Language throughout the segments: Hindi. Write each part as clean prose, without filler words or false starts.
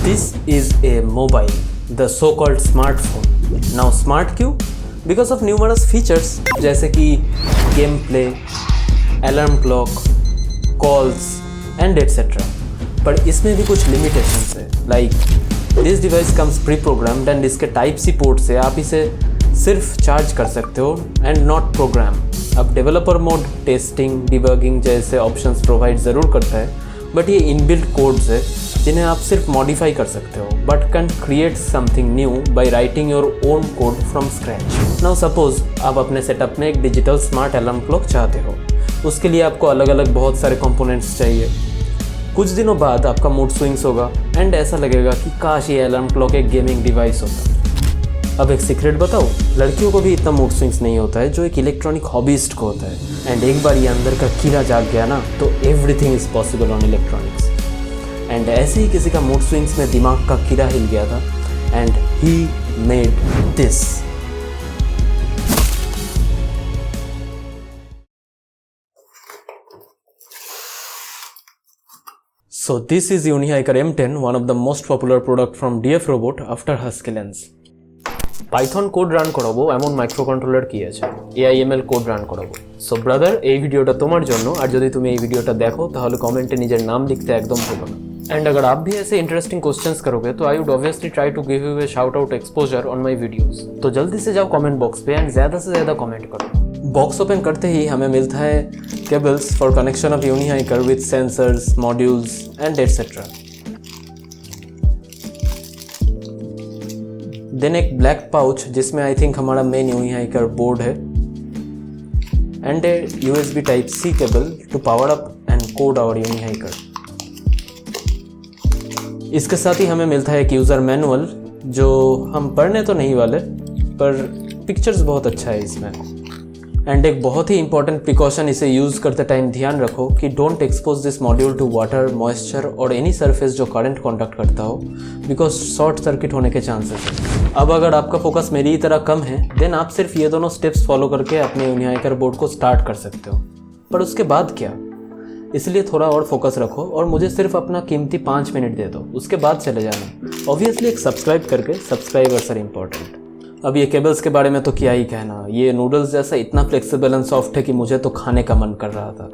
This is a mobile, the so-called smartphone. Now smart क्यों? Because of numerous features जैसे कि game play, alarm clock, calls and etcetera. पर इसमें भी कुछ लिमिटेशंस है, like this device comes pre programmed and इसके टाइप सी पोर्ट से आप इसे सिर्फ चार्ज कर सकते हो एंड नॉट प्रोग्राम। अब डेवलपर मोड टेस्टिंग, डिबगिंग जैसे ऑप्शंस प्रोवाइड ज़रूर करता है, बट ये इनबिल्ट कोड्स है जिन्हें आप सिर्फ मॉडिफाई कर सकते हो, but can create something new by writing your own code from scratch. Now suppose आप अपने सेटअप में एक डिजिटल स्मार्ट अलार्म क्लॉक चाहते हो। उसके लिए आपको अलग अलग बहुत सारे कंपोनेंट्स चाहिए। कुछ दिनों बाद आपका मूड स्विंग्स होगा एंड ऐसा लगेगा कि काश ये अलार्म क्लॉक एक गेमिंग डिवाइस होता। अब एक सीक्रेट बताओ, लड़कियों को भी इतना मूड स्विंग्स नहीं होता है जो एक इलेक्ट्रॉनिक हॉबीस्ट को होता है। एंड एक बार ये अंदर का कीड़ा जाग गया ना, तो everything is possible on electronics. And ऐसे ही किसी का मूड स्विंग्स में दिमाग का कीड़ा हिल गया था and he made this. So this is UniHiker M10, one of the most popular product from DFRobot after Husky Lens. Python code run করাবো এমন মাইক্রোকন্ট্রোলার কি আছে, AIML কোড রান করাবো। সো ব্রাদার, এই ভিডিওটা তোমার জন্য। আর যদি তুমি এই ভিডিওটা দেখো তাহলে কমেন্টে নিজের নাম লিখতে একদম ভুলো না। एंड अगर आप भी ऐसे इंटरेस्टिंग क्वेश्चंस करोगे तो I would obviously try to give you a shout out exposure on my videos. तो जल्दी से जाओ कमेंट बॉक्स पे एंड ज़्यादा से ज़्यादा कमेंट करो। बॉक्स ओपन करते ही हमें मिलता है cables for connection of UniHiker with sensors, modules and etcetera. Then एक ब्लैक पाउच जिसमें आई थिंक हमारा मेन यूनिहाइकर बोर्ड है and a USB Type-C cable to power up and code our UniHiker. इसके साथ ही हमें मिलता है एक यूज़र मैनुअल जो हम पढ़ने तो नहीं वाले, पर पिक्चर्स बहुत अच्छा है इसमें। एंड एक बहुत ही इंपॉर्टेंट प्रिकॉशन, इसे यूज़ करते टाइम ध्यान रखो कि don't expose this module to water, moisture और एनी सरफेस जो करंट कॉन्टैक्ट करता हो, बिकॉज शॉर्ट सर्किट होने के चांसेस हैं। अब अगर आपका फोकस मेरी तरह कम है, देन आप सिर्फ ये दोनों स्टेप्स फॉलो करके अपने यूनिहाइकर बोर्ड को स्टार्ट कर सकते हो। पर उसके बाद क्या? इसलिए थोड़ा और फोकस रखो और मुझे सिर्फ अपना कीमती 5 मिनट दे दो, उसके बाद चले जाना। ऑब्वियसली एक सब्सक्राइब करके, सब्सक्राइबर्स आर इम्पॉर्टेंट। अब ये केबल्स के बारे में तो क्या ही कहना, ये नूडल्स जैसा इतना फ्लेक्सिबल एंड सॉफ्ट है कि मुझे तो खाने का मन कर रहा था।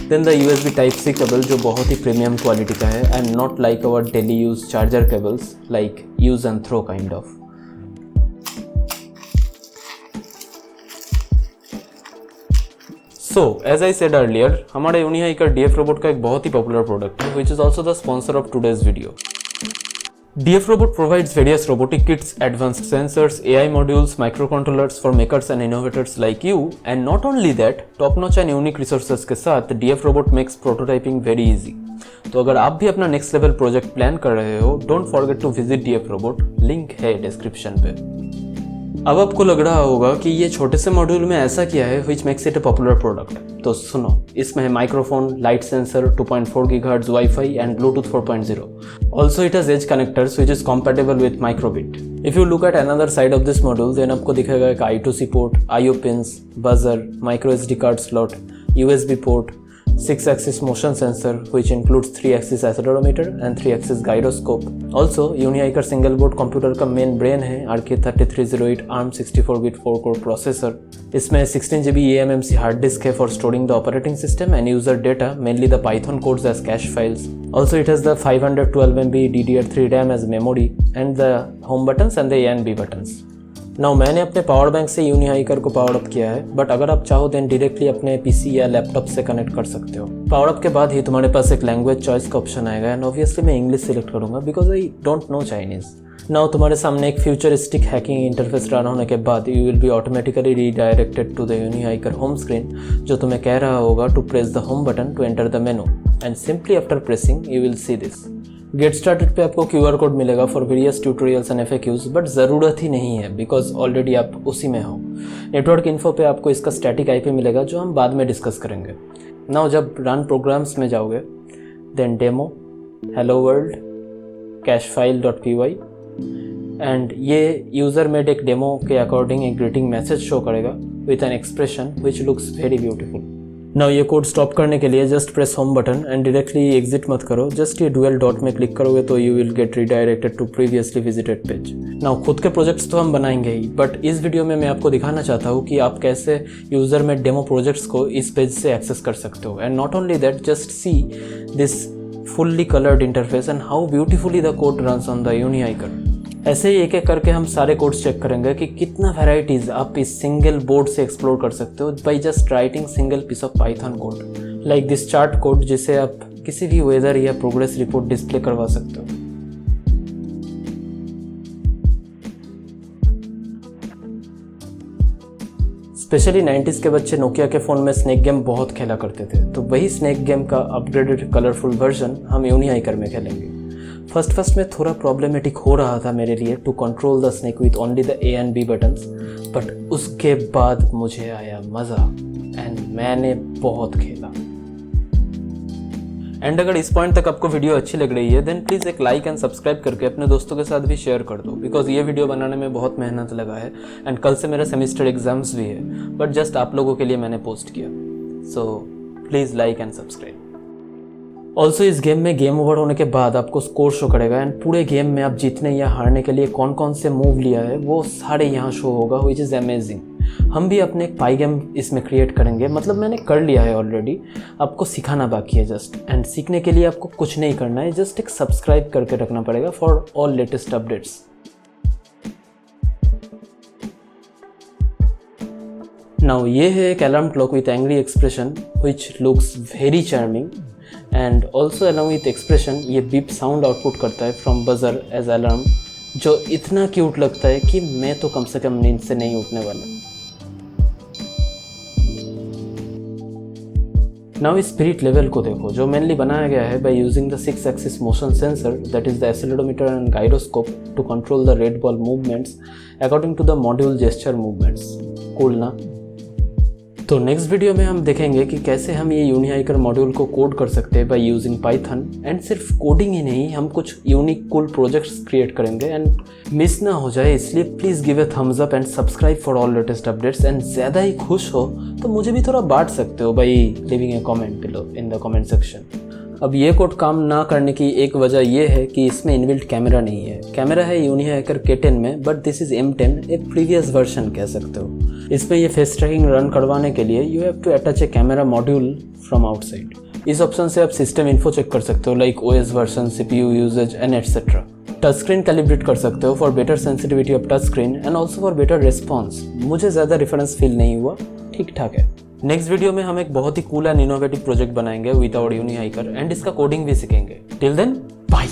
Then the USB Type-C cable जो बहुत ही प्रीमियम क्वालिटी का है and not like our daily use charger cables, like use and throw kind of. So, as I said earlier, हमारा यूनिहाइकर DFRobot का एक बहुत ही पॉपुलर प्रोडक्ट है, which is also the sponsor of today's video. DFRobot provides various robotic kits, advanced sensors, AI modules, microcontrollers for makers and innovators like you, and not only that, top-notch and unique resources के साथ DFRobot makes prototyping very easy. तो अगर आप भी अपना नेक्स्ट लेवल प्रोजेक्ट प्लान कर रहे हो, don't forget to visit DFRobot, link है डिस्क्रिप्शन पे। अब आपको लग रहा होगा कि ये छोटे से मॉड्यूल में ऐसा किया है which makes it a popular product। तो सुनो, इसमें है microphone, light sensor, 2.4 GHz wifi and Bluetooth 4.0। Also it has edge connectors which is compatible with microbit। If you look at another side of this module, then आपको दिखेगा एक I2C port, IO pins, buzzer, micro SD card slot, USB port, 6-axis motion sensor which includes 3-axis accelerometer and 3-axis gyroscope. Also, UniHiker single board computer का main brain है RK3308 ARM 64-bit 4-core processor। इसमें 16 GB eMMC hard disk है for storing the operating system and user data, mainly the Python codes as cache files. Also, it has the 512 MB DDR3 RAM as memory and the home buttons and the A and B buttons. Now मैंने अपने पावर बैंक से यूनिहाइकर को पावर अप किया है, बट अगर आप चाहो देन डायरेक्टली अपने PC या लैपटॉप से कनेक्ट कर सकते हो। पावर अप के बाद ही तुम्हारे पास एक लैंग्वेज चॉइस का ऑप्शन आएगा एंड ऑब्वियसली मैं इंग्लिश सिलेक्ट करूंगा because I don't know Chinese. Now तुम्हारे सामने एक फ्यूचरिस्टिक हैकिंग इंटरफेस रन होने के बाद you will be automatically redirected to the UniHiker home screen, जो तुम्हें कह रहा होगा to press the home button to enter the menu and simply after pressing you will see this. Get started पे आपको QR कोड मिलेगा for various tutorials and FAQs, but ज़रूरत ही नहीं है बिकॉज ऑलरेडी आप उसी में हो। नेटवर्क इन्फो पे आपको इसका स्टैटिक IP मिलेगा जो हम बाद में डिस्कस करेंगे। नाउ जब रन प्रोग्राम्स में जाओगे, then demo, hello world, cache file .py and ये यूज़र मेड एक डेमो के अकॉर्डिंग एक ग्रीटिंग मैसेज शो करेगा with an expression which looks very beautiful. Now ये कोड स्टॉप करने के लिए just press home button and directly exit मत करो, जस्ट ये डुअल डॉट में क्लिक करोगे तो you will get redirected to previously visited page. Now खुद के प्रोजेक्ट्स तो हम बनाएंगे ही, बट इस वीडियो में मैं आपको दिखाना चाहता हूँ कि आप कैसे यूजर में डेमो प्रोजेक्ट्स को इस पेज से एक्सेस कर सकते हो। And not only that, just see this fully coloured interface and how beautifully the code runs on the UniHiker. ऐसे ही एक एक करके हम सारे कोड्स चेक करेंगे कि कितना वैराइटीज आप इस सिंगल बोर्ड से एक्सप्लोर कर सकते हो by just writing single piece of Python code like this chart code, जिसे आप किसी भी वेदर या प्रोग्रेस रिपोर्ट डिस्प्ले करवा सकते हो। स्पेशली 90s के बच्चे नोकिया के फ़ोन में स्नेक गेम बहुत खेला करते थे, तो वही स्नेक गेम का अपग्रेडेड कलरफुल वर्जन हम यूनिहाइकर में खेलेंगे। फर्स्ट में थोड़ा प्रॉब्लमेटिक हो रहा था मेरे लिए to control the snake with only the A and B buttons, but उसके बाद मुझे आया मज़ा एंड मैंने बहुत खेला। एंड अगर इस पॉइंट तक आपको वीडियो अच्छी लग रही है देन प्लीज़ एक लाइक एंड सब्सक्राइब करके अपने दोस्तों के साथ भी शेयर कर दो, बिकॉज ये वीडियो बनाने में बहुत मेहनत लगा है एंड कल से मेरा सेमेस्टर एग्जाम्स भी है, बट जस्ट आप लोगों के लिए मैंने पोस्ट किया। So please like and subscribe. Also इस गेम में गेम ओवर होने के बाद आपको स्कोर शो करेगा एंड पूरे गेम में आप जीतने या हारने के लिए कौन कौन से मूव लिया है वो सारे यहाँ शो होगा, विच इज़ अमेजिंग। हम भी अपने एक पाई गेम इसमें क्रिएट करेंगे, मतलब मैंने कर लिया है ऑलरेडी, आपको सिखाना बाकी है जस्ट। एंड सीखने के लिए आपको कुछ नहीं करना है, जस्ट एक सब्सक्राइब करके रखना पड़ेगा for all latest updates. Now ये है एक alarm clock with angry expression which looks very charming and also along with expression ये बीप साउंड आउटपुट करता है फ्रॉम बजर एज अलार्म, जो इतना क्यूट लगता है कि मैं तो कम से कम नींद से नहीं उठने वाला। नाउ इस स्पिरिट लेवल को देखो, जो मेनली बनाया गया है by using the 6 axis motion sensor that is the accelerometer and gyroscope to control the red ball movements according to the module gesture movements. Cool ना? तो नेक्स्ट वीडियो में हम देखेंगे कि कैसे हम ये यूनिहाइकर मॉड्यूल को कोड कर सकते हैं बाय यूजिंग पाइथन। एंड सिर्फ कोडिंग ही नहीं, हम कुछ यूनिक कूल प्रोजेक्ट्स क्रिएट करेंगे। एंड मिस ना हो जाए इसलिए please give a thumbs up and subscribe for all latest updates. And ज़्यादा ही खुश हो तो मुझे भी थोड़ा बांट सकते हो by living A comment below in the comment section. अब ये कोड काम ना करने की एक वजह यह है कि इसमें इनबिल्ट कैमरा नहीं है। कैमरा है यूनिहाइकर K10 में, बट दिस इज M10, एक प्रीवियस वर्जन कह सकते हो। इसमें ये फेस ट्रैकिंग रन करवाने के लिए you have to attach a camera module from outside. इस ऑप्शन से आप सिस्टम इन्फो चेक कर सकते हो like OS version, CPU usage and etcetera. Touch screen calibrate कर सकते हो for better sensitivity of touch screen and also for better response. मुझे ज़्यादा रेफरेंस फील नहीं हुआ, ठीक ठाक है। नेक्स्ट वीडियो में हम एक बहुत ही कूल एंड इनोवेटिव प्रोजेक्ट बनाएंगे विद आवर यूनिहाइकर एंड इसका कोडिंग भी सीखेंगे। Till then bye.